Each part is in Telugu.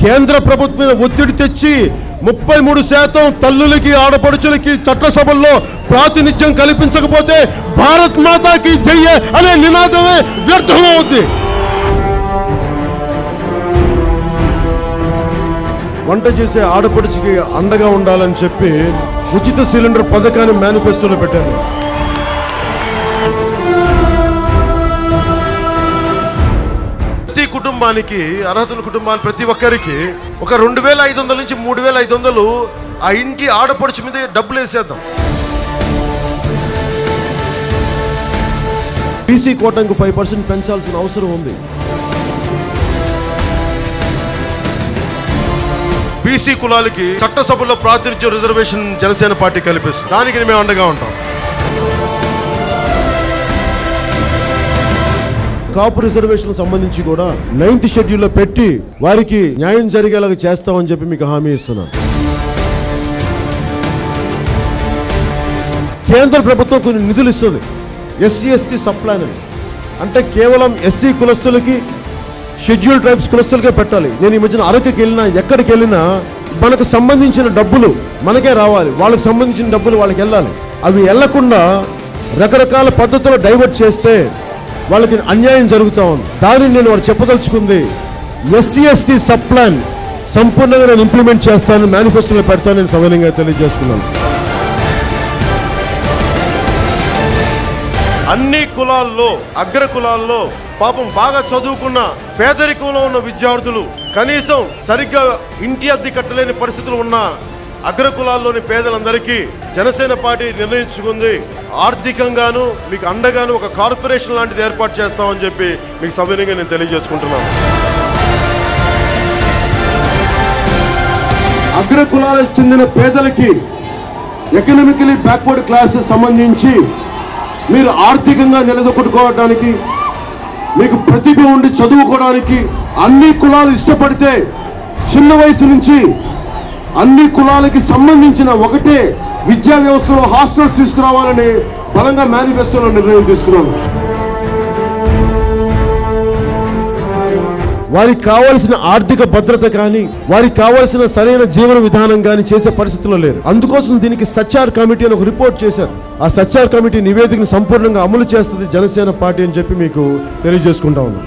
కేంద్ర ప్రభుత్వం మీద ఒత్తిడి తెచ్చి 33% తల్లులకి ఆడపడుచులకి చట్టసభల్లో ప్రాతినిధ్యం కల్పించకపోతే భారత్ మాతాకి జై అనే నినాదమే వ్యర్థమవుద్ది. వంట చేసే ఆడపడుచుకి అండగా ఉండాలని చెప్పి ఉచిత సిలిండర్ పథకాన్ని మేనిఫెస్టోలో పెట్టాను. ప్రతి కుటుంబానికి అర్హతల కుటుంబానికి ప్రతి ఒక్కరికి ఒక 2500 నుంచి 3500 ఆ ఇంటి ఆడపడుచు మీద డబ్బులు వేసేద్దాం. బీసీ కోటానికి 5% పెంచాల్సిన అవసరం ఉంది. బీసీ కులాలకి చట్టసభలో ప్రాతినిధ్య రిజర్వేషన్ జనసేన పార్టీ కల్పిస్తుంది. దానికి మేము అండగా ఉంటాం. కాపు రిజర్వేషన్ సంబంధించి కూడా 9th షెడ్యూల్లో పెట్టి వారికి న్యాయం జరిగేలాగా చేస్తామని చెప్పి మీకు హామీ ఇస్తున్నాను. కేంద్ర ప్రభుత్వం కొన్ని నిధులు ఇస్తుంది. SC/ST సప్లాన్ అంటే కేవలం SC కులస్తులకి షెడ్యూల్ ట్రైబ్స్ కులస్తులకే పెట్టాలి. నేను ఈ మధ్యన అరకుకి వెళ్ళినా ఎక్కడికి వెళ్ళినా మనకు సంబంధించిన డబ్బులు మనకే రావాలి, వాళ్ళకి సంబంధించిన డబ్బులు వాళ్ళకి వెళ్ళాలి. అవి వెళ్లకుండా రకరకాల పద్ధతుల్లో డైవర్ట్ చేస్తే వాళ్ళకి అన్యాయం జరుగుతూ ఉంది. దానిని నేను వారు చెప్పదలుచుకుంది SC/ST సప్లాన్ సంపూర్ణంగా నేను ఇంప్లిమెంట్ చేస్తాను, మేనిఫెస్టోలో పెడతాను నేను సవినయంగా తెలియజేసుకున్నాను. అన్ని కులాల్లో అగ్ర కులాల్లో పాపం బాగా చదువుకున్న పేదరికంలో ఉన్న విద్యార్థులు కనీసం సరిగ్గా ఇంటి అద్దె కట్టలేని పరిస్థితులు ఉన్న అగ్ర కులాల్లోని పేదలందరికీ జనసేన పార్టీ నిర్ణయించుకుంది ఆర్థికంగాను మీకు అండగాను ఒక కార్పొరేషన్ లాంటిది ఏర్పాటు చేస్తామని చెప్పి మీకు సవినయంగా నేను తెలియజేసుకుంటున్నాను. అగ్ర కులాలకు చెందిన పేదలకి ఎకనామికలీ బ్యాక్వర్డ్ క్లాస్ సంబంధించి మీరు ఆర్థికంగా నిలదొక్కుకోవడానికి మీకు ప్రతిభ ఉండి చదువుకోవడానికి అన్ని కులాలు ఇష్టపడితే చిన్న వయసు నుంచి అన్ని కులాలకి సంబంధించిన ఒకటే విద్యా వ్యవస్థలో హాస్టల్స్ తీసుకురావాలని బలంగా మేనిఫెస్టోలో నిర్ణయం తీసుకున్నాను. వారికి కావాల్సిన ఆర్థిక భద్రత కానీ వారికి కావాల్సిన సరైన జీవన విధానం కానీ చేసే పరిస్థితుల్లో లేరు. అందుకోసం దీనికి సచార్ కమిటీ అని ఒక రిపోర్ట్ చేశారు. ఆ సచార్ కమిటీ నివేదికను సంపూర్ణంగా అమలు చేస్తుంది జనసేన పార్టీ అని చెప్పి మీకు తెలియజేసుకుంటా ఉన్నాం.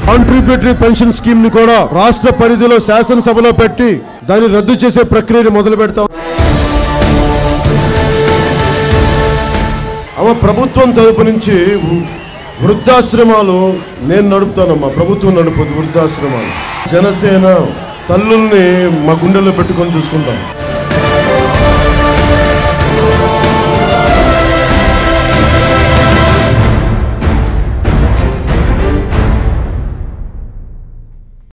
కాంట్రిబ్యూటరీ పెన్షన్ స్కీమ్ ని కూడా రాష్ట్ర పరిధిలో శాసనసభలో పెట్టి దాన్ని రద్దు చేసే ప్రక్రియను మొదలు పెడతాం. ప్రభుత్వం తరపు నుంచి వృద్ధాశ్రమాలు నేను నడుపుతానమ్మా, ప్రభుత్వం నడుపుతుంది వృద్ధాశ్రమాలు. జనసేన తల్లుల్ని మా గుండెల్లో పెట్టుకొని చూసుకుంటాం.